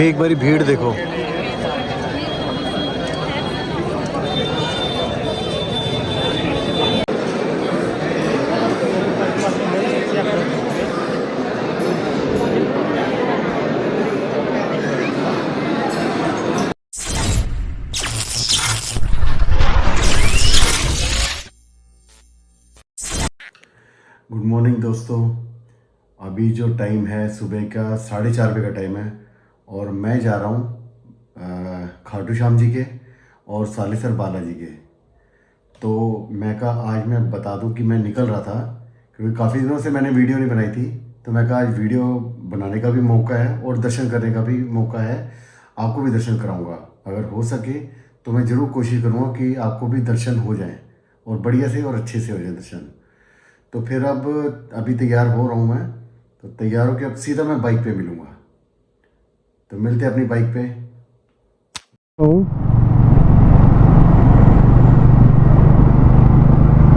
एक बारी भीड़ देखो। गुड मॉर्निंग दोस्तों। अभी जो टाइम है सुबह का 4:30 बजे का टाइम है और मैं जा रहा हूँ खाटू श्याम जी के और सालेसर बालाजी के। तो मैं कहा आज मैं बता दूं कि मैं निकल रहा था, क्योंकि काफ़ी दिनों से मैंने वीडियो नहीं बनाई थी। तो मैं कहा आज वीडियो बनाने का भी मौका है और दर्शन करने का भी मौका है, आपको भी दर्शन कराऊंगा। अगर हो सके तो मैं ज़रूर कोशिश करूँगा कि आपको भी दर्शन हो जाएं और बढ़िया से और अच्छे से हो जाए दर्शन। तो फिर अब अभी तैयार हो रहा हूँ मैं, तो तैयार होकर अब सीधा मैं बाइक पे मिलूँगा। तो मिलते हैं अपनी बाइक पे।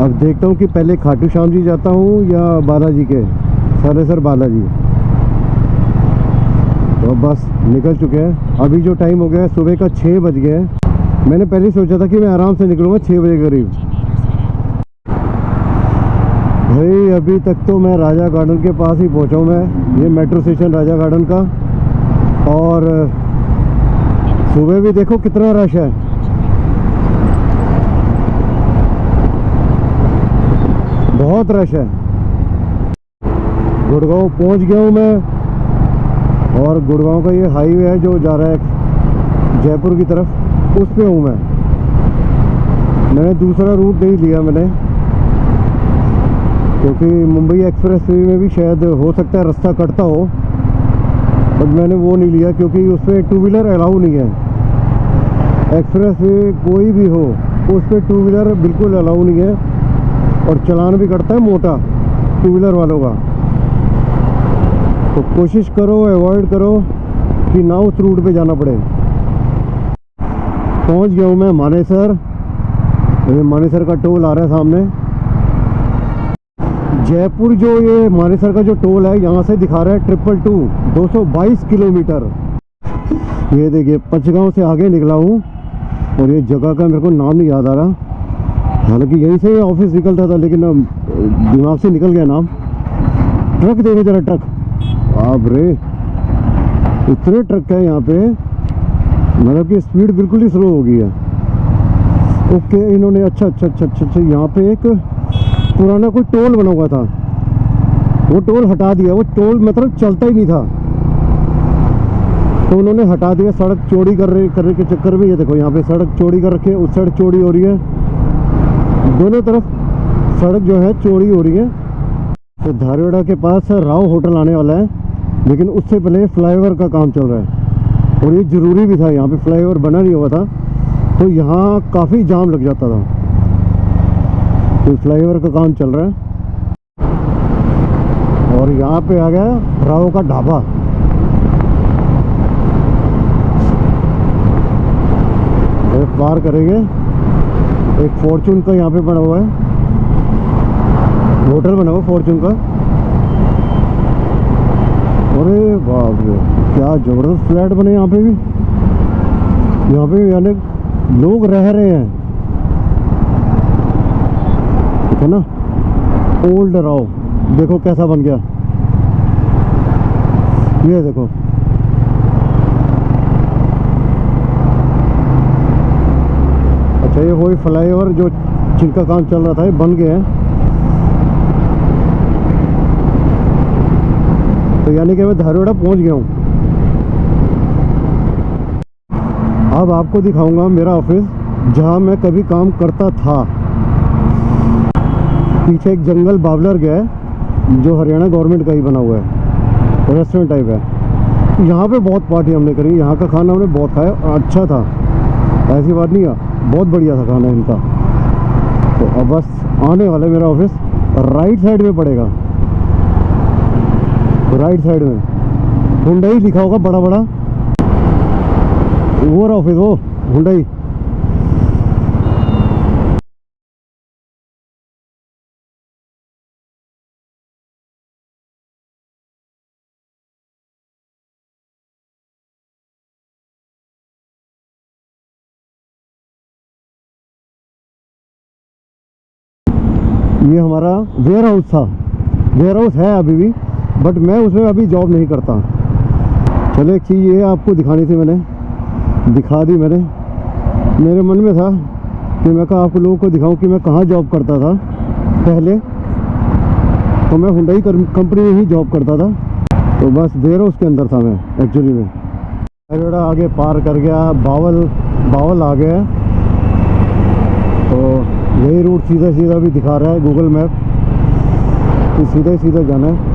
अब देखता हूँ कि पहले खाटू श्याम जी जाता हूँ या बालाजी के, सालेसर बालाजी। तो बस निकल चुके हैं। अभी जो टाइम हो गया है सुबह का 6 बज गया है। मैंने पहले सोचा था कि मैं आराम से निकलूँगा 6 बजे करीब। भाई अभी तक तो मैं राजा गार्डन के पास ही पहुँचा हूँ। मैं ये मेट्रो स्टेशन राजा गार्डन का, और सुबह भी देखो कितना रश है। बहुत रश है। गुड़गांव पहुंच गया हूं मैं, और गुड़गांव का ये हाईवे है जो जा रहा है जयपुर की तरफ, उस पे हूं मैं। मैंने दूसरा रूट नहीं लिया मैंने, क्योंकि मुंबई एक्सप्रेस वे में भी शायद हो सकता है रास्ता कटता हो, बट मैंने वो नहीं लिया क्योंकि उस पर 2 व्हीलर अलाउ नहीं है। एक्सप्रेस वे कोई भी हो उस पर 2 व्हीलर बिल्कुल अलाउ नहीं है, और चालान भी कटता है मोटा 2 व्हीलर वालों का। तो कोशिश करो, अवॉइड करो कि ना उस रूट पे जाना पड़े। पहुंच गया हूँ मैं मानेसर। ये मानेसर का टोल आ रहा है सामने। जयपुर जो ये मानेसर का जो टोल है यहाँ से दिखा रहा है 222 222 किलोमीटर। ये देखिए पंचगांव से आगे निकला हूँ, और ये जगह का मेरे को नाम नहीं याद आ रहा। हालांकि यहीं से ऑफिस निकलता था, लेकिन दिमाग से निकल गया नाम। ट्रक देखो जरा, ट्रक, बाप रे इतने ट्रक है यहाँ पे, मतलब कि स्पीड बिल्कुल ही स्लो हो गई है। ओके इन्होंने अच्छा अच्छा अच्छा अच्छा अच्छा यहाँ पे एक पुराना कोई टोल बना हुआ था, वो टोल हटा दिया। वो टोल मतलब चलता ही नहीं था, तो उन्होंने हटा दिया। सड़क चौड़ी करने के चक्कर में ये देखो यहाँ पे सड़क चौड़ी कर रखी है, उस साइड चौड़ी हो रही है, दोनों तरफ सड़क जो है चौड़ी हो रही है। तो धारवाड़ा के पास राव होटल आने वाला है, लेकिन उससे पहले फ्लाईओवर का काम चल रहा है, और ये ज़रूरी भी था। यहाँ पे फ्लाईओवर बना नहीं हुआ था, तो यहाँ काफ़ी जाम लग जाता था। तो फ्लाईओवर का काम चल रहा है, और यहाँ पे आ गया राव का ढाबा। पार करेंगे, एक फॉर्चून का यहाँ पे बना हुआ है, होटल बना हुआ फॉर्चून का। अरे बाप रे क्या जबरदस्त फ्लैट बने यहाँ पे भी। यहाँ पे यानी लोग रह रहे हैं, ठीक है ना। ओल्ड राव देखो कैसा बन गया, ये देखो। अच्छा ये वही फ्लाईओवर जो जिनका काम चल रहा था, ये बन गए हैं। तो यानी कि मैं धारवाड़ा पहुंच गया हूँ। अब आपको दिखाऊंगा मेरा ऑफिस, जहां मैं कभी काम करता था। पीछे एक जंगल बावलर गया है, जो हरियाणा गवर्नमेंट का ही बना हुआ है, रेस्टोरेंट टाइप है। यहाँ पे बहुत पार्टी हमने करी, यहाँ का खाना हमने बहुत खाया, अच्छा था, ऐसी बात नहीं है, बहुत बढ़िया था खाना इनका। तो अब बस आने वाला है मेरा ऑफिस, राइट साइड में पड़ेगा। राइट साइड में हुंडई लिखा होगा बड़ा बड़ा, वो रहा ऑफिस, वो हुंडई। ये हमारा वेयर हाउस था, वेयर हाउस है अभी भी, बट मैं उसमें अभी जॉब नहीं करता। चलो एक चीज़ ये आपको दिखानी थी, मैंने दिखा दी। मेरे मन में था कि मैं कहा आप लोगों को दिखाऊं कि मैं कहाँ जॉब करता था पहले। तो मैं हुंडई कंपनी में ही जॉब करता था, तो बस वेयर हाउस के अंदर था मैं एक्चुअली में। थोड़ा आगे पार कर गया, बावल आ गया, तो यही रूट सीधा सीधा भी दिखा रहा है गूगल मैप कि सीधा ही सीधा जाना है।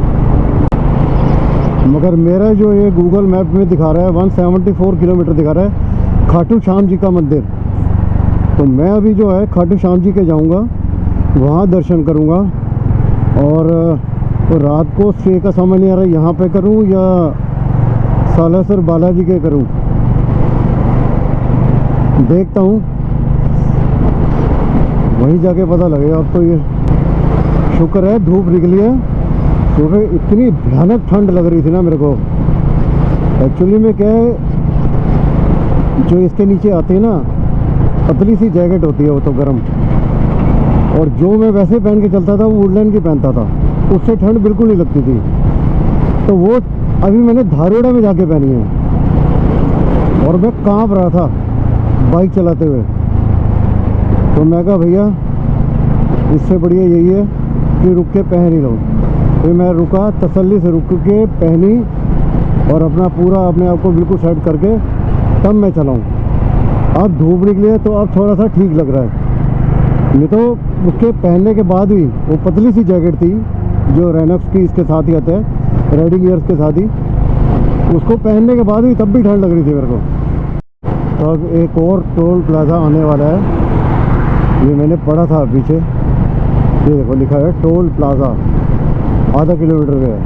मगर मेरा जो ये गूगल मैप में दिखा रहा है 174 किलोमीटर दिखा रहा है खाटू श्याम जी का मंदिर। तो मैं अभी जो है खाटू श्याम जी के जाऊंगा, वहाँ दर्शन करूंगा, और रात को स्टे का समझ नहीं आ रहा यहाँ पे करूं या सालासर बालाजी के करूं, देखता हूं, वहीं जाके पता लगेगा। अब तो ये शुक्र है धूप निकली है, सुबह इतनी भयानक ठंड लग रही थी ना मेरे को। एक्चुअली में क्या है, जो इसके नीचे आते हैं ना, पतली सी जैकेट होती है वो तो गर्म, और जो मैं वैसे पहन के चलता था वो वुडलैंड की पहनता था, उससे ठंड बिल्कुल नहीं लगती थी। तो वो अभी मैंने धारोड़ा में जाके पहनी है, और मैं कांप रहा था बाइक चलाते हुए। तो मैं कहा भैया इससे बढ़िया यही है कि रुक के पहन ही लो। फिर मैं रुका, तसल्ली से रुक के पहनी, और अपना पूरा अपने आप को बिल्कुल सेट करके तब मैं चलाऊँ। अब धूप निकली है तो अब थोड़ा सा ठीक लग रहा है, नहीं तो उसके पहनने के बाद भी वो पतली सी जैकेट थी जो रेनॉक्स की इसके साथ ही आते हैं, राइडिंग गियर्स के साथ ही, उसको पहनने के बाद भी तब भी ठंड लग रही थी मेरे को। तो अब एक और टोल प्लाजा आने वाला है, ये मैंने पढ़ा था पीछे, ये देखो लिखा है टोल प्लाजा, आधा किलोमीटर पे है,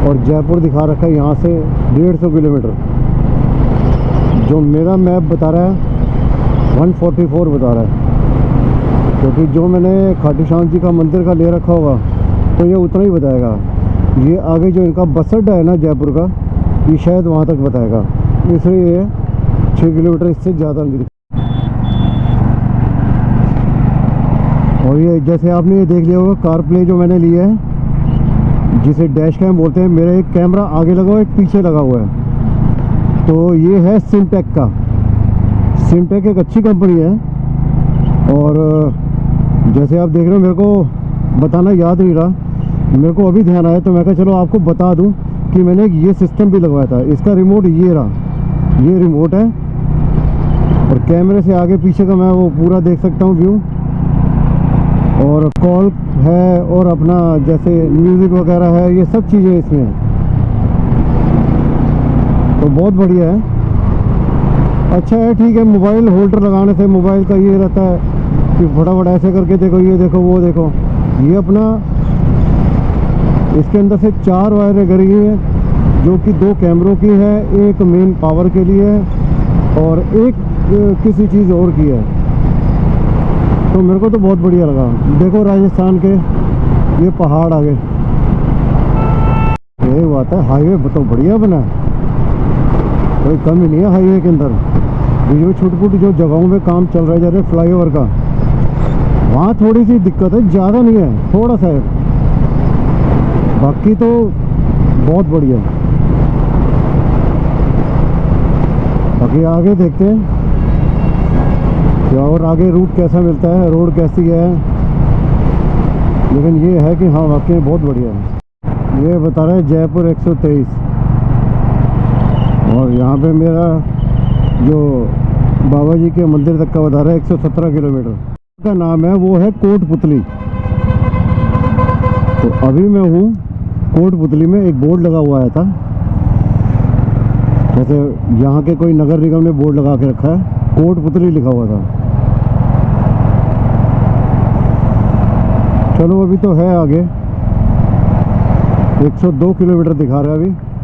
और जयपुर दिखा रखा है यहाँ से 150 किलोमीटर। जो मेरा मैप बता रहा है 144 बता रहा है, क्योंकि जो मैंने खाटू श्याम जी का मंदिर का ले रखा होगा तो ये उतना ही बताएगा। ये आगे जो इनका बस अड्डा है ना जयपुर का, ये शायद वहाँ तक बताएगा, इसलिए ये 6 किलोमीटर इससे ज़्यादा नहीं। और ये जैसे आपने ये देख लिया होगा कार प्ले जो मैंने लिया है, जिसे डैश कैम बोलते हैं, मेरा एक कैमरा आगे लगा हुआ है, एक पीछे लगा हुआ है। तो ये है सिमटेक का। सिमटेक एक अच्छी कंपनी है, और जैसे आप देख रहे हो मेरे को बताना याद नहीं रहा, मेरे को अभी ध्यान आया तो मैं कहा चलो आपको बता दूं कि मैंने ये सिस्टम भी लगवाया था। इसका रिमोट ये रहा, ये रिमोट है, और कैमरे से आगे पीछे का मैं वो पूरा देख सकता हूँ व्यू, और कॉल है, और अपना जैसे म्यूज़िक वगैरह है, ये सब चीज़ें इसमें हैं। तो बहुत बढ़िया है, अच्छा है, ठीक है। मोबाइल होल्डर लगाने से मोबाइल का ये रहता है कि फटाफट ऐसे करके देखो, ये देखो, वो देखो। ये अपना इसके अंदर से 4 वायरें करी है, जो कि 2 कैमरों की है, एक मेन पावर के लिए है, और एक किसी चीज़ और की है। तो मेरे को तो बहुत बढ़िया लगा। देखो राजस्थान के ये पहाड़ आगे, ये बात है, हाईवे तो बढ़िया बना है, कोई कमी नहीं है हाईवे के अंदर। ये छोटी छोटी जो जगहों पे काम चल रहा है, जैसे फ्लाईओवर का, वहाँ थोड़ी सी दिक्कत है, ज़्यादा नहीं है, थोड़ा सा है, बाकी तो बहुत बढ़िया। बाकी आगे देखते हैं क्या और आगे रूट कैसा मिलता है, रोड कैसी है, लेकिन ये है कि हाँ वाकई बहुत बढ़िया है। ये बता रहा है जयपुर 123, और यहाँ पे मेरा जो बाबा जी के मंदिर तक का बता रहा है 117 किलोमीटर का नाम है, वो है कोटपुतली। तो अभी मैं हूँ कोटपुतली में, एक बोर्ड लगा हुआ आया था, जैसे यहाँ के कोई नगर निगम ने बोर्ड लगा के रखा है, कोटपुतली लिखा हुआ था। चलो अभी तो है आगे, 102 किलोमीटर दिखा रहा है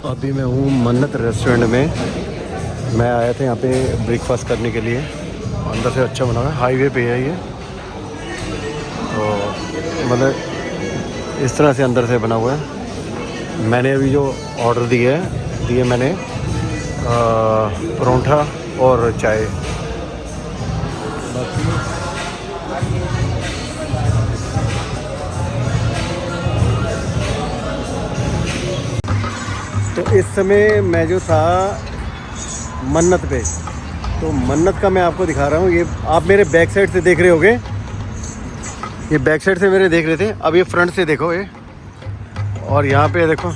अभी मैं हूँ मन्नत रेस्टोरेंट में। मैं आया था यहाँ पे ब्रेकफास्ट करने के लिए, अंदर से अच्छा बना हुआ है, हाईवे पे है ये, तो मतलब इस तरह से अंदर से बना हुआ है। मैंने अभी जो ऑर्डर दिए मैंने परोंठा और चाय। तो इस समय मैं जो था मन्नत पे, तो मन्नत का मैं आपको दिखा रहा हूँ। ये आप मेरे बैक साइड से देख रहे होगे, ये बैक साइड से मेरे देख रहे थे, अब ये फ्रंट से देखो ये, और यहाँ पे देखो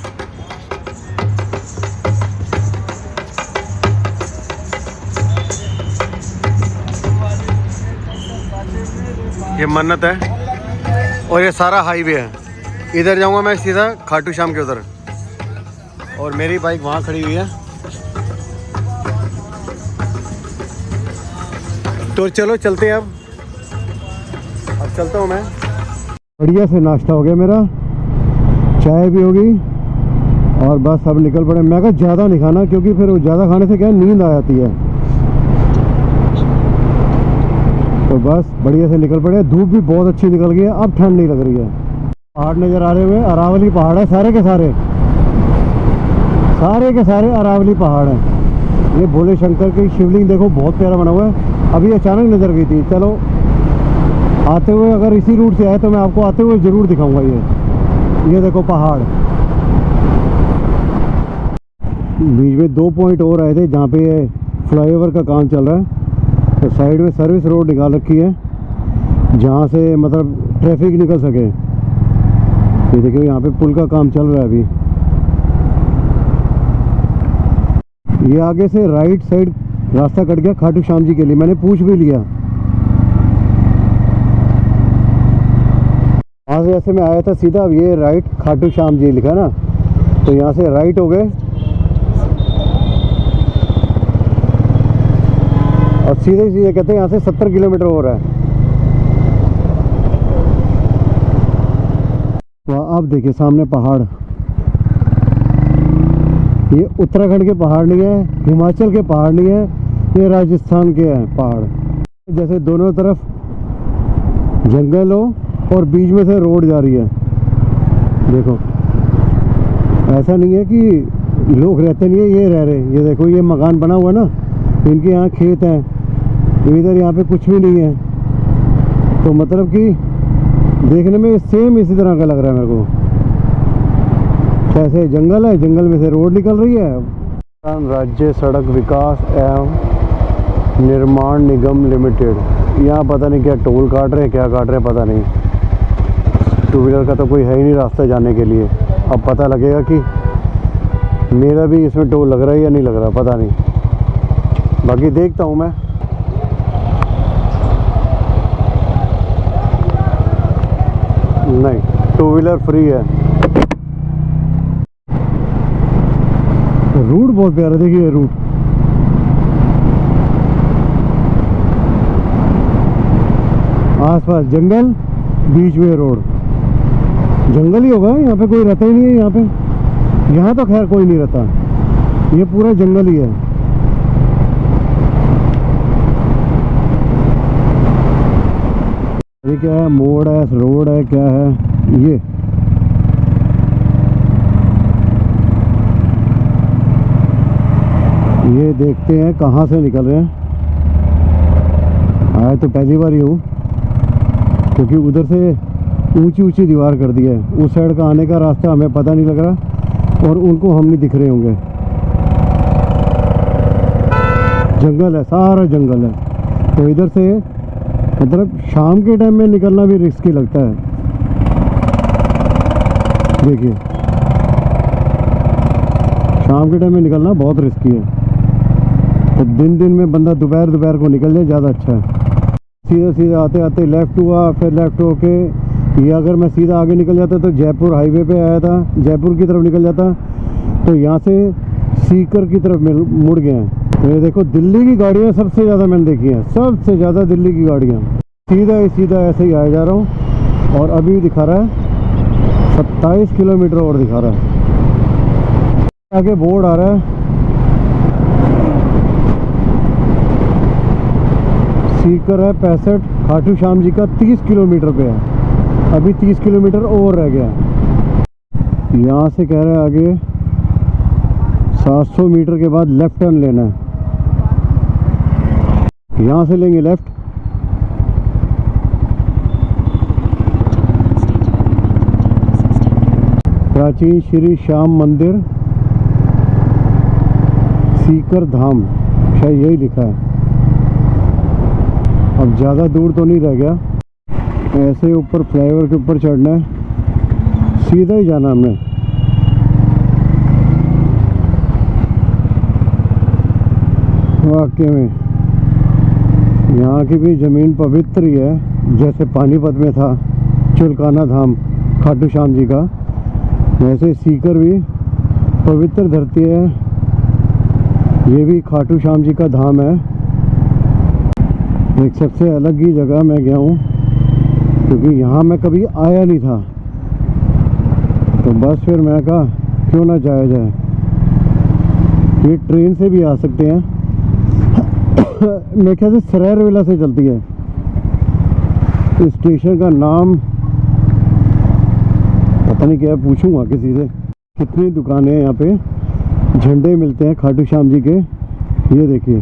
ये मन्नत है और ये सारा हाईवे है। इधर जाऊँगा मैं सीधा खाटू श्याम के उधर, और मेरी बाइक वहाँ खड़ी हुई है। तो चलो चलते हैं अब चलता हूँ मैं। बढ़िया से नाश्ता हो गया मेरा, चाय भी होगी, और बस अब निकल पड़े। मैं कहा ज़्यादा नहीं खाना, क्योंकि फिर ज़्यादा खाने से क्या है, नींद आ जाती है। तो बस बढ़िया से निकल पड़े। धूप भी बहुत अच्छी निकल गई है, अब ठंड नहीं लग रही है। पहाड़ नज़र आ रहे हुए, अरावली पहाड़ है सारे के सारे अरावली पहाड़ हैं। ये भोले शंकर की शिवलिंग देखो, बहुत प्यारा बना हुआ है। अभी अचानक नज़र गई थी। चलो आते हुए, अगर इसी रूट से आए तो मैं आपको आते हुए ज़रूर दिखाऊंगा। ये देखो पहाड़। बीच में 2 पॉइंट और आए थे जहाँ पे फ्लाईओवर का काम चल रहा है। तो साइड में सर्विस रोड निकाल रखी है, जहाँ से मतलब ट्रैफिक निकल सके। ये देखिए यहाँ पे पुल का काम चल रहा है अभी। ये आगे से राइट साइड रास्ता कट गया खाटू श्याम जी के लिए, मैंने पूछ भी लिया। वहाँ से ऐसे मैं आया था सीधा, अब ये राइट खाटू श्याम जी लिखा ना, तो यहाँ से राइट हो गए और सीधे सीधे कहते हैं यहाँ से 70 किलोमीटर हो रहा है। वहाँ अब देखिए सामने पहाड़, ये उत्तराखंड के पहाड़ नहीं है, हिमाचल के पहाड़ नहीं है, ये राजस्थान के हैं पहाड़। जैसे दोनों तरफ जंगल हो और बीच में से रोड जा रही है। देखो ऐसा नहीं है कि लोग रहते नहीं है, ये रह रहे। ये देखो ये मकान बना हुआ ना, इनके यहाँ खेत हैं, इधर यहाँ पे कुछ भी नहीं है। तो मतलब कि देखने में सेम इसी तरह का लग रहा है मेरे को। ऐसे जंगल है, जंगल में से रोड निकल रही है। राज्य सड़क विकास एवं निर्माण निगम लिमिटेड, यहाँ पता नहीं क्या टोल काट रहे हैं, क्या काट रहे हैं पता नहीं। टू व्हीलर का तो कोई है ही नहीं रास्ता जाने के लिए। अब पता लगेगा कि मेरा भी इसमें टोल लग रहा है या नहीं लग रहा, पता नहीं। बाकी देखता हूँ मैं। नहीं, टू व्हीलर फ्री है। रूट बहुत प्यारा, देखिए रूट। आसपास जंगल, बीच में रोड। जंगल ही होगा, यहाँ पे कोई रहता ही नहीं है। यहाँ तो खैर कोई नहीं रहता, ये पूरा जंगल ही है। ये क्या है, मोड़ है, रोड है, क्या है ये देखते हैं कहाँ से निकल रहे हैं। आया तो पहली बार ही हूँ, क्योंकि उधर से ऊंची ऊंची दीवार कर दी है। उस साइड का आने का रास्ता हमें पता नहीं लग रहा, और उनको हम नहीं दिख रहे होंगे। जंगल है, सारा जंगल है। तो इधर से मतलब शाम के टाइम में निकलना भी रिस्की लगता है। देखिए शाम के टाइम में निकलना बहुत रिस्की है। तो दिन में बंदा दोपहर को निकल जाए, ज़्यादा अच्छा है। सीधा सीधा आते आते लेफ़्ट हुआ, फिर लेफ़्ट होके ये अगर मैं सीधा आगे निकल जाता तो जयपुर हाईवे पे आया था, जयपुर की तरफ निकल जाता, तो यहाँ से सीकर की तरफ मुड़ गए हैं। तो ये देखो दिल्ली की गाड़ियाँ सबसे ज़्यादा मैंने देखी हैं, सबसे ज़्यादा दिल्ली की गाड़ियाँ। सीधा ऐसे ही आया जा रहा हूँ, और अभी दिखा रहा है 27 किलोमीटर और दिखा रहा है। आगे बोर्ड आ रहा है सीकर है 65, खाटू श्याम जी का 30 किलोमीटर पे है। अभी 30 किलोमीटर और रह गया। यहाँ से कह रहे हैं आगे 700 मीटर के बाद लेफ्ट टर्न लेना है। यहाँ से लेंगे लेफ्ट। प्राचीन श्री श्याम मंदिर सीकर धाम, शायद यही लिखा है। अब ज़्यादा दूर तो नहीं रह गया, ऐसे ऊपर फ्लाईओवर के ऊपर चढ़ना है, सीधा ही जाना हमने। वाकई में यहाँ की भी ज़मीन पवित्र ही है, जैसे पानीपत में था चुलकाना धाम खाटू श्याम जी का, वैसे सीकर भी पवित्र धरती है। ये भी खाटू श्याम जी का धाम है। एक सबसे अलग ही जगह मैं गया हूँ, क्योंकि यहाँ मैं कभी आया नहीं था, तो बस फिर मैं कहा क्यों ना जाया जाए। ये ट्रेन से भी आ सकते हैं, मेरे ख्याल से सरैरविला से चलती है। इस स्टेशन का नाम पता नहीं क्या है, पूछूंगा किसी से। कितनी दुकानें हैं यहाँ पे, झंडे मिलते हैं खाटू श्याम जी के। ये देखिए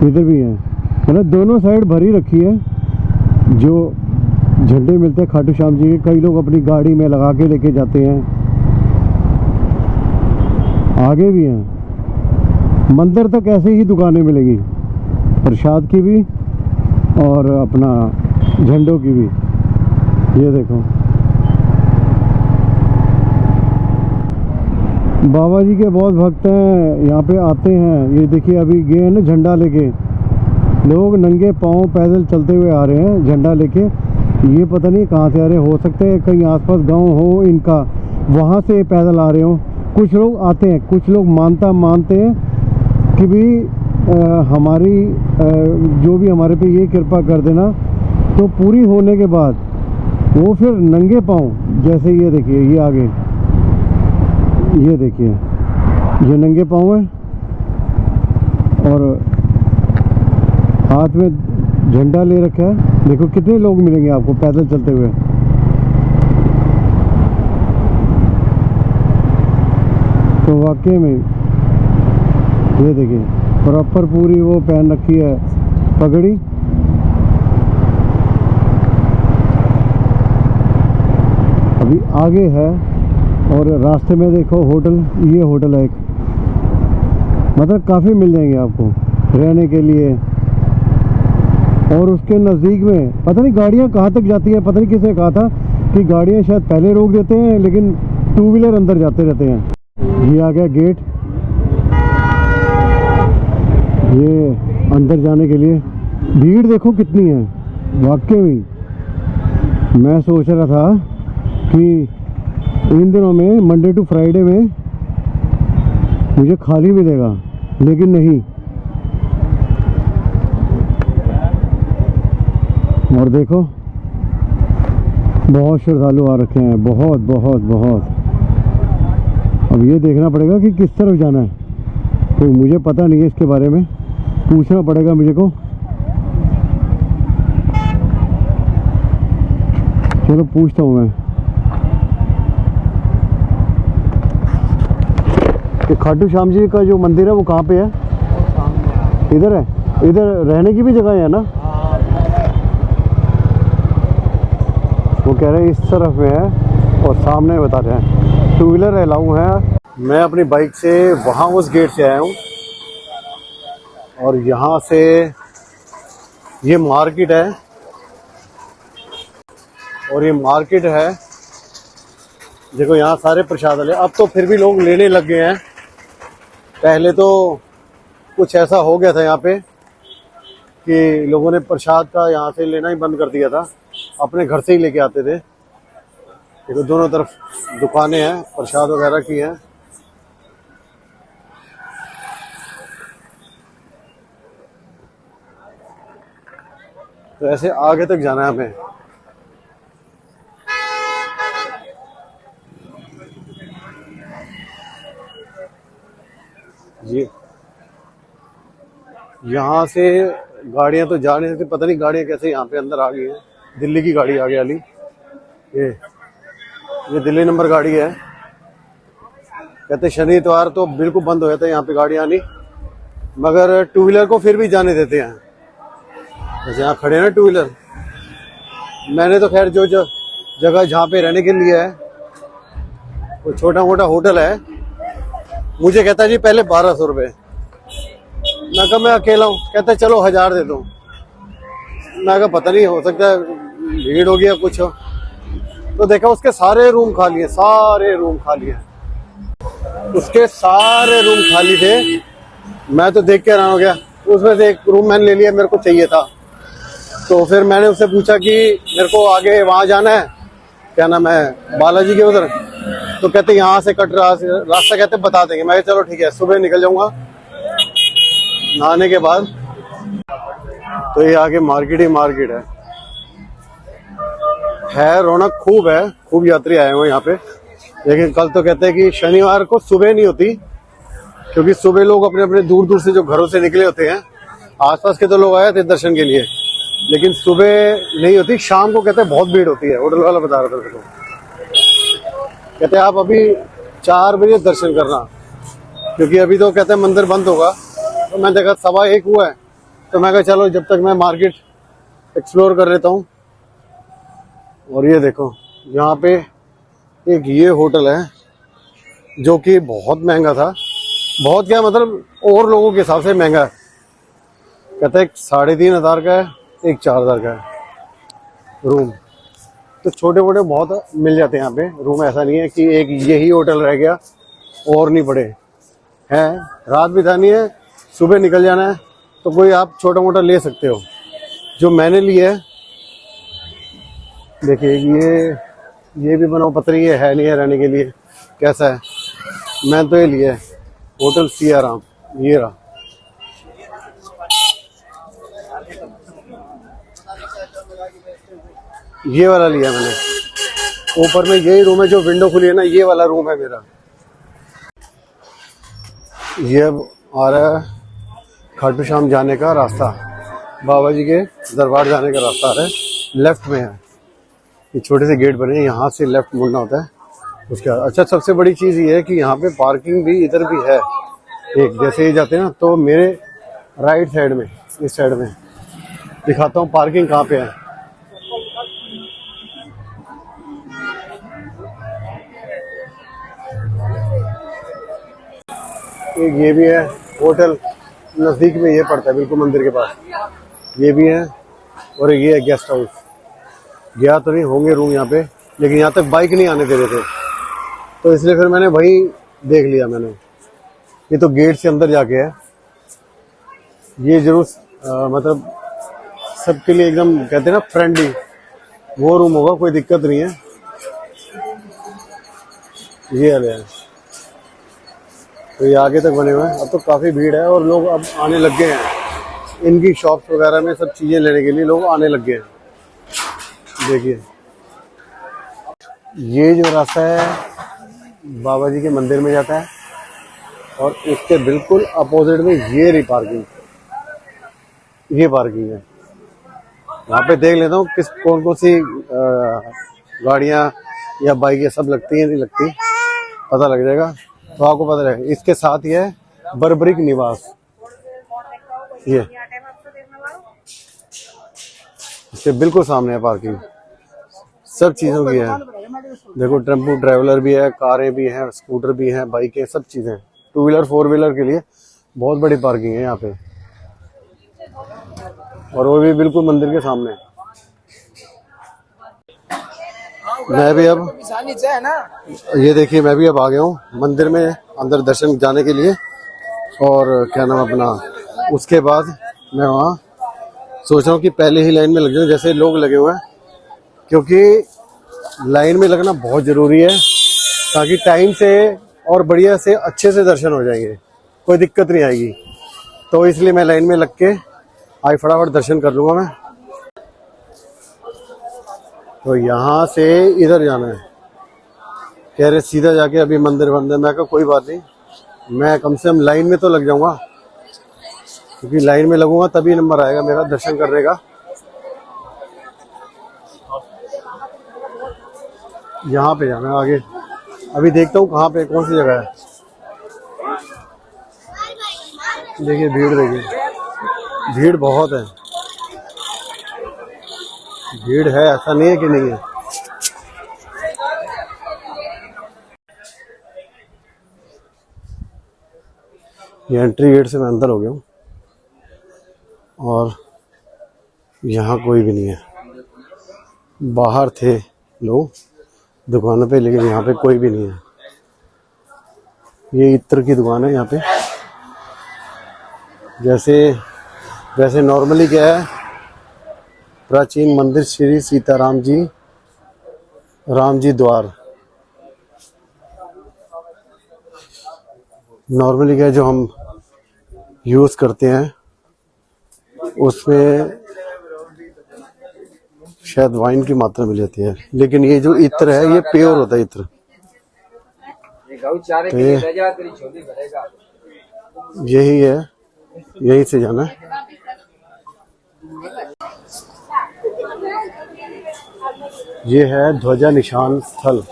इधर भी हैं, मतलब दोनों साइड भरी रखी है जो झंडे मिलते हैं खाटू श्याम जी के। कई लोग अपनी गाड़ी में लगा के लेके जाते हैं। आगे भी हैं, मंदिर तक ऐसे ही दुकानें मिलेंगी, प्रसाद की भी और अपना झंडों की भी। ये देखो बाबा जी के बहुत भक्त हैं, यहाँ पे आते हैं। ये देखिए अभी गए हैं ना झंडा लेके, लोग नंगे पाँव पैदल चलते हुए आ रहे हैं झंडा लेके। ये पता नहीं कहाँ से आ रहे, हो सकते हैं कहीं आसपास गांव हो इनका, वहाँ से पैदल आ रहे हो। कुछ लोग आते हैं, कुछ लोग मानते हैं कि भी हमारी जो भी हमारे पे ये कृपा कर देना, तो पूरी होने के बाद वो फिर नंगे पाँव, जैसे ये देखिए ये आगे, ये देखिए ये नंगे पाँव है और हाथ में झंडा ले रखा है। देखो कितने लोग मिलेंगे आपको पैदल चलते हुए। तो वाकई में ये देखिए प्रॉपर पूरी वो पहन रखी है पगड़ी। अभी आगे है और रास्ते में देखो होटल, ये होटल है एक, मतलब काफ़ी मिल जाएंगे आपको रहने के लिए। और उसके नज़दीक में पता नहीं गाड़ियाँ कहाँ तक जाती है, पता नहीं किसने कहा था कि गाड़ियाँ शायद पहले रोक देते हैं, लेकिन टू व्हीलर अंदर जाते रहते हैं। ये आ गया गेट, ये अंदर जाने के लिए। भीड़ देखो कितनी है वाकई में। मैं सोच रहा था कि इन दिनों में मंडे टू फ्राइडे में मुझे खाली मिलेगा, लेकिन नहीं। और देखो बहुत श्रद्धालु आ रखे हैं, बहुत बहुत बहुत। अब ये देखना पड़ेगा कि किस तरफ जाना है, तो मुझे पता नहीं है इसके बारे में, पूछना पड़ेगा मुझे को। चलो पूछता हूँ मैं कि खाटू श्याम जी का जो मंदिर है वो कहाँ पे है? इधर है। इधर रहने की भी जगह है ना? वो कह रहे हैं इस तरफ में है और सामने बता रहे हैं टू व्हीलर अलाउ है। मैं अपनी बाइक से वहाँ उस गेट से आया हूँ और यहाँ से ये मार्केट है, और ये मार्केट है देखो, यहाँ सारे प्रसाद वाले। अब तो फिर भी लोग लेने लग गए हैं, पहले तो कुछ ऐसा हो गया था यहाँ पे कि लोगों ने प्रसाद का यहाँ से लेना ही बंद कर दिया था, अपने घर से ही लेके आते थे। देखो दोनों तरफ दुकानें हैं प्रसाद वगैरह की हैं। तो ऐसे आगे तक जाना है हमें। ये यहाँ से गाड़ियाँ तो जा नहीं सकती, पता नहीं गाड़ियाँ कैसे यहाँ पे अंदर आ गई हैं। दिल्ली की गाड़ी आगे वाली, ये दिल्ली नंबर गाड़ी है। कहते शनि इतवार तो बिल्कुल बंद हो जाता है यहाँ पे गाड़ी आनी, मगर टू व्हीलर को फिर भी जाने देते हैं। जैसे यहाँ खड़े हैं ना टू व्हीलर, मैंने तो खैर जो जगह जहाँ पे रहने के लिए है वो छोटा मोटा होटल है। मुझे कहता है जी पहले 1200 रुपये, मैं कहा मैं अकेला हूँ, कहते चलो 1000 दे दो। मैं कहा पता नहीं, हो सकता है भीड़ हो गया कुछ हो। तो देखा उसके सारे रूम खाली है, सारे रूम खाली है, उसके सारे रूम खाली थे। मैं तो देख के हैरान हो गया। उसमें से एक रूम मैंने ले लिया, मेरे को चाहिए था। तो फिर मैंने उससे पूछा कि मेरे को आगे वहाँ जाना है, क्या नाम है, बालाजी के उधर। तो कहते यहाँ से कट रास्ता कहते बता देंगे। मैं चलो ठीक है, सुबह निकल जाऊंगा नहाने के बाद। तो ये आगे मार्केट ही मार्केट है, रौनक खूब है, खूब यात्री आए हुए यहाँ पे। लेकिन कल तो कहते हैं कि शनिवार को सुबह नहीं होती, क्योंकि सुबह लोग अपने अपने दूर दूर से जो घरों से निकले होते हैं, आसपास के तो लोग आए थे दर्शन के लिए, लेकिन सुबह नहीं होती, शाम को कहते हैं बहुत भीड़ होती है। होटल वाला बता रहा था मेरे को, कहते हैं आप अभी 4 बजे दर्शन करना, क्योंकि अभी तो कहते हैं मंदिर बंद होगा। तो मैं देखा 1:15 हुआ है, तो मैं कहा चलो जब तक मैं मार्केट एक्सप्लोर कर लेता हूँ। और ये देखो यहाँ पे एक ये होटल है जो कि बहुत महंगा था, बहुत क्या मतलब और लोगों के हिसाब से महंगा है। कहते हैं 3500 का है, एक 4000 का है रूम। तो छोटे मोटे बहुत मिल जाते हैं यहाँ पे रूम, ऐसा नहीं है कि एक यही होटल रह गया और नहीं पड़े हैं। रात बितानी है, सुबह निकल जाना है, तो कोई आप छोटा मोटा ले सकते हो। जो मैंने लिया है देखिए, ये भी बनाओ पतरी है नहीं है रहने के लिए, कैसा है। मैं तो ये लिया है होटल सियाराम, ये रहा। ये वाला लिया मैंने, ऊपर में यही रूम है, जो विंडो खुली है ना, ये वाला रूम है मेरा। ये अब आ रहा है खाटू श्याम जाने का रास्ता, बाबा जी के दरबार जाने का रास्ता आ रहा है, लेफ्ट में है। ये छोटे से गेट बने हैं, यहाँ से लेफ्ट मुड़ना होता है उसके बाद। अच्छा, सबसे बड़ी चीज़ ये है कि यहाँ पे पार्किंग भी इधर भी है एक, जैसे ही जाते हैं ना, तो मेरे राइट साइड में, इस साइड में दिखाता हूँ पार्किंग कहाँ पे है। एक ये भी है होटल, नज़दीक में ये पड़ता है बिल्कुल मंदिर के पास, ये भी है। और ये है गेस्ट हाउस। गया तो नहीं, होंगे रूम यहाँ पे, लेकिन यहाँ तक बाइक नहीं आने दे रहे थे, तो इसलिए फिर मैंने वही देख लिया मैंने। ये तो गेट से अंदर जाके है, ये जरूर मतलब सबके लिए एकदम कहते हैं ना फ्रेंडली, वो रूम होगा, कोई दिक्कत नहीं है। ये वाले है, तो ये आगे तक बने हुए हैं। अब तो काफ़ी भीड़ है और लोग अब आने लग गए हैं, इनकी शॉप्स वगैरह में सब चीज़ें लेने के लिए लोग आने लग गए हैं। देखिए ये जो रास्ता है बाबा जी के मंदिर में जाता है, और इसके बिल्कुल अपोजिट में ये रही पार्किंग, ये पार्किंग है। यहाँ पे देख लेता हूँ कौन कौन सी गाड़ियाँ या बाइकें सब लगती हैं, नहीं लगती, पता लग जाएगा तो आपको पता रहेगा। इसके साथ ही है बर्बरिक निवास, ये इसके बिल्कुल सामने है पार्किंग, सब चीज़ों की है। देखो टेम्पो ट्रैवलर भी है, कारें भी हैं, स्कूटर भी हैं, बाइकें, सब चीज़ें, 2 व्हीलर 4 व्हीलर के लिए बहुत बड़ी पार्किंग है यहाँ पे, और वो भी बिल्कुल मंदिर के सामने। मैं भी अब ये देखिए, मैं भी अब आ गया हूँ मंदिर में अंदर दर्शन जाने के लिए, और क्या नाम अपना, उसके बाद मैं वहाँ सोच रहा हूँ कि पहले ही लाइन में लग जाऊँ जैसे लोग लगे हुए हैं, क्योंकि लाइन में लगना बहुत ज़रूरी है, ताकि टाइम से और बढ़िया से अच्छे से दर्शन हो जाएंगे, कोई दिक्कत नहीं आएगी। तो इसलिए मैं लाइन में लग के आज फटाफट दर्शन कर लूँगा मैं। तो यहाँ से इधर जाना है, कह रहे सीधा जाके अभी मंदिर बंद है। मैं कहा कोई बात नहीं, मैं कम से कम लाइन में तो लग जाऊँगा, क्योंकि लाइन में लगूंगा तभी नंबर आएगा मेरा दर्शन करने का। यहाँ पे जाना है आगे, अभी देखता हूँ कहाँ पे, कौन सी जगह है। देखिए भीड़, देखिए भीड़ बहुत है, भीड़ है, ऐसा नहीं है कि नहीं है। ये एंट्री गेट से मैं अंदर हो गया हूँ। और यहाँ कोई भी नहीं है। बाहर थे लोग दुकानों पे, लेकिन यहाँ पे कोई भी नहीं है। ये इत्र की दुकान है यहाँ पे। वैसे नॉर्मली क्या है, प्राचीन मंदिर श्री सीताराम जी राम जी द्वार, नॉर्मली क्या है जो हम यूज़ करते हैं उसमें शायद वाइन की मात्रा मिल जाती है, लेकिन ये जो इत्र है ये प्योर होता है इत्र। तो यही है, यहीं से जाना है। ये है ध्वजा निशान स्थल,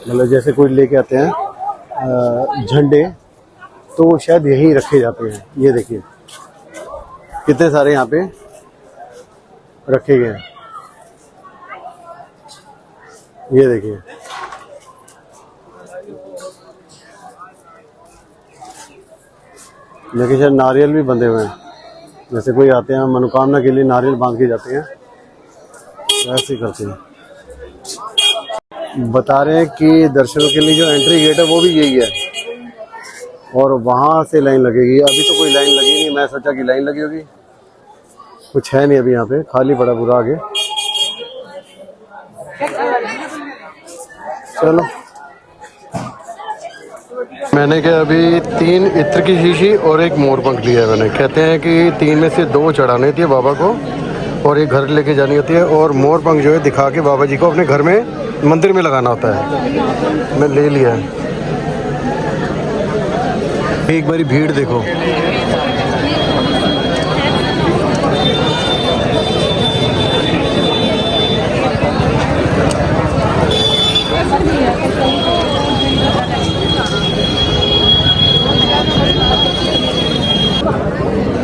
मतलब जैसे कोई लेके आते हैं झंडे, तो वो शायद यहीं रखे जाते हैं। ये देखिए कितने सारे यहाँ पे रखे गए हैं। ये देखिए लेकिन शायद नारियल भी बंधे हुए हैं, जैसे कोई आते हैं मनोकामना के लिए नारियल बांध के जाते हैं, ऐसे करते हैं। बता रहे हैं कि दर्शनों के लिए जो एंट्री गेट है वो भी यही है, और वहाँ से लाइन लगेगी। अभी तो कोई लाइन लगी नहीं, मैं सोचा कि लाइन लगी होगी, कुछ है नहीं अभी यहाँ पे, खाली पड़ा पूरा आगे। चलो, मैंने क्या अभी 3 इत्र की शीशी और एक मोरपंख लिया है मैंने। कहते हैं कि 3 में से 2 चढ़ानी होती है बाबा को और एक घर लेके जानी होती है, और मोरपंख जो है दिखा के बाबा जी को अपने घर में मंदिर में लगाना होता है। मैं ले लिया है। एक बारी भीड़ देखो,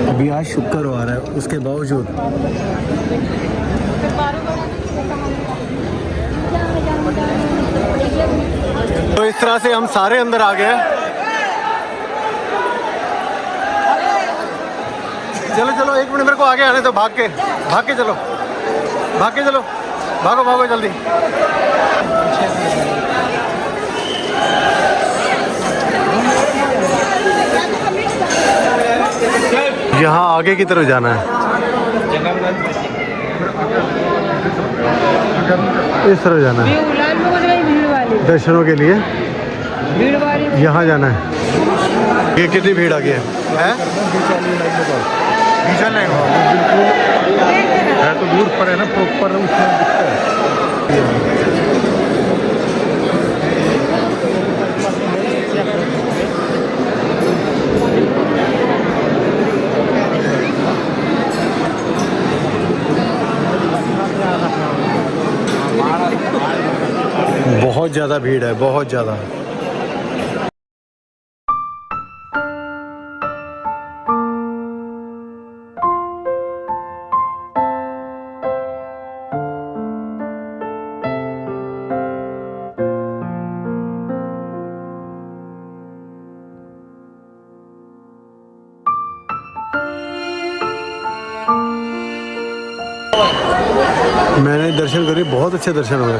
अभी आज शुक्रवार है, उसके बावजूद तो इस तरह से हम सारे अंदर आ गए। चलो चलो, 1 मिनट मेरे को आगे आने दो, भाग के चलो, भागो जल्दी। यहाँ आगे की तरफ जाना है, इस तरफ जाना है दर्शनों के लिए, यहाँ जाना है। ये कितनी भीड़ आ गई है? है तो दूर पर है ना, प्रॉपर उसमें दिखता है। बहुत ज़्यादा भीड़ है, बहुत ज़्यादा। मैंने दर्शन करे, बहुत अच्छे दर्शन हुए।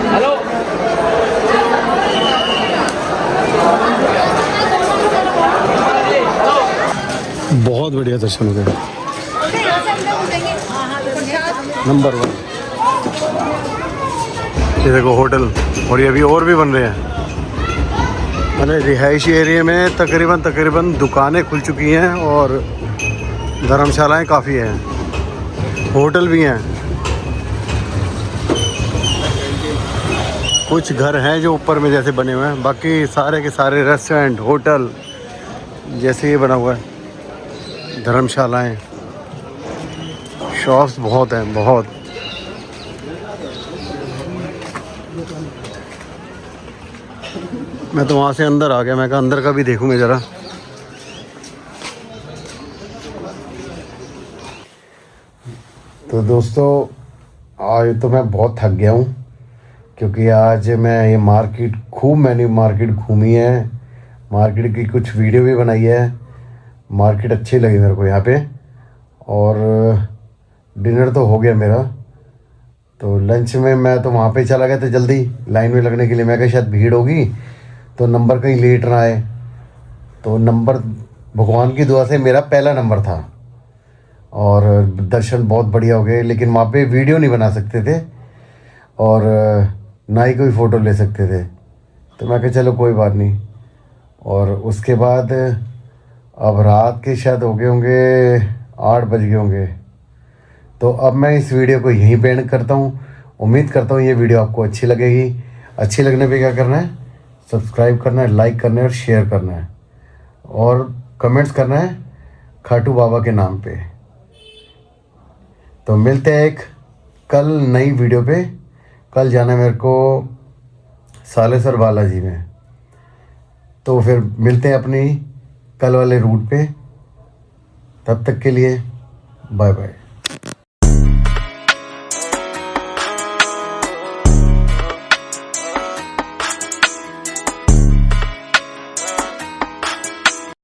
हेलो, बहुत बढ़िया दर्शन हो गए, नंबर 1। ये देखो होटल, और ये अभी और भी बन रहे हैं। मैंने रिहायशी एरिया में तकरीबन दुकानें खुल चुकी हैं और धर्मशालाएं काफ़ी हैं, होटल भी हैं। कुछ घर हैं जो ऊपर में जैसे बने हुए हैं, बाकी सारे के सारे रेस्टोरेंट, होटल जैसे ये बना हुआ है, धर्मशालाएं, शॉप्स बहुत हैं, बहुत। मैं तो वहाँ से अंदर आ गया, मैं कहा अंदर का भी देखूँगा ज़रा। तो दोस्तों, आज तो मैं बहुत थक गया हूँ, क्योंकि आज मैं ये मैंने मार्केट घूमी है। मार्केट की कुछ वीडियो भी बनाई है। मार्केट अच्छी लगी मेरे को यहाँ पे। और डिनर तो हो गया मेरा, तो लंच में मैं तो वहाँ पे चला गया था जल्दी लाइन में लगने के लिए। मैं कहा शायद भीड़ होगी तो नंबर कहीं लेट ना आए। तो नंबर भगवान की दुआ से मेरा पहला नंबर था और दर्शन बहुत बढ़िया हो गए। लेकिन वहाँ पे वीडियो नहीं बना सकते थे और ना ही कोई फ़ोटो ले सकते थे। तो मैं कहा चलो कोई बात नहीं। और उसके बाद अब रात के शायद हो गए होंगे 8 बज गए होंगे। तो अब मैं इस वीडियो को यहीं पे एंड करता हूँ। उम्मीद करता हूँ ये वीडियो आपको अच्छी लगेगी। अच्छी लगने पे क्या करना है, सब्सक्राइब करना है, लाइक करना है और शेयर करना है और कमेंट्स करना है खाटू बाबा के नाम पे। तो मिलते हैं एक कल नई वीडियो पे। कल जाना है मेरे को सालेसर बालाजी में, तो फिर मिलते हैं अपनी कल वाले रूट पे। तब तक के लिए बाय बाय।